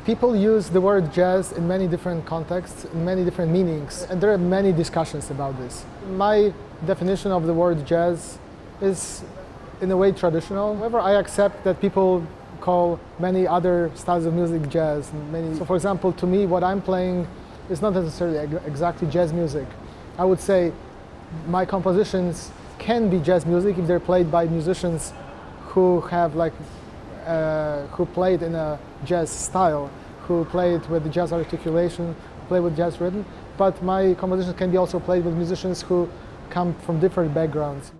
People use the word jazz in many different contexts, in many different meanings, and there are many discussions about this. My definition of the word jazz is in a way traditional. However, I accept that people call many other styles of music jazz. So for example, to me, what I'm playing is not necessarily exactly jazz music. I would say my compositions can be jazz music if they're played by musicians who have who played in a jazz style, who played with jazz articulation, play with jazz rhythm. But my compositions can be also played with musicians who come from different backgrounds.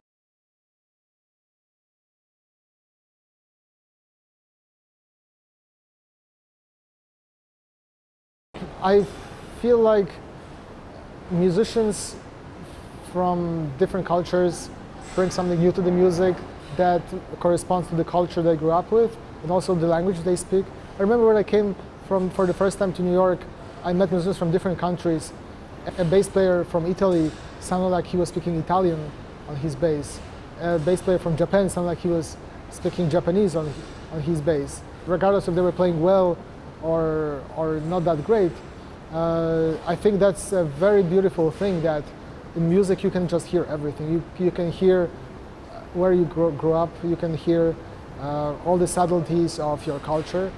I feel like musicians from different cultures bring something new to the music that corresponds to the culture they grew up with and also the language they speak. I remember when I came for the first time to New York, I met musicians from different countries. A bass player from Italy sounded like he was speaking Italian on his bass. A bass player from Japan sounded like he was speaking Japanese on his bass. Regardless if they were playing well or not that great, I think that's a very beautiful thing that in music you can just hear everything. You can hear where you grew up, you can hear all the subtleties of your culture.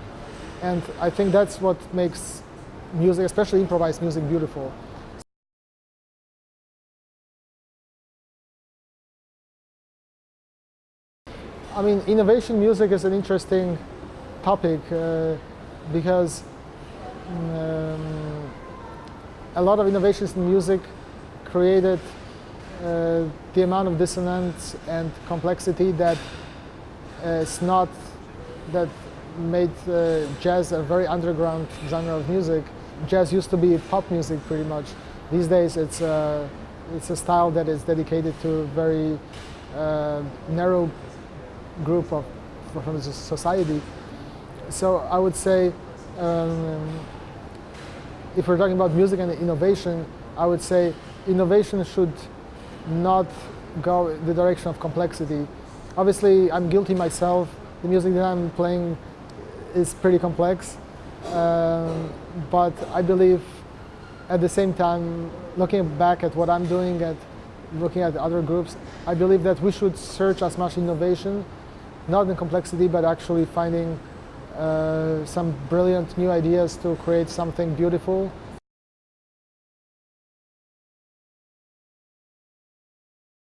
And I think that's what makes music, especially improvised music, beautiful. I mean, innovation music is an interesting topic because a lot of innovations in music created the amount of dissonance and complexity that made jazz a very underground genre of music. Jazz used to be pop music pretty much. These days it's a style that is dedicated to a very narrow group from the society. So I would say if we're talking about music and innovation, I would say innovation should not go in the direction of complexity. Obviously, I'm guilty myself. The music that I'm playing is pretty complex, but I believe at the same time, looking back at what I'm doing, looking at other groups, I believe that we should search as much innovation, not in complexity, but actually finding some brilliant new ideas to create something beautiful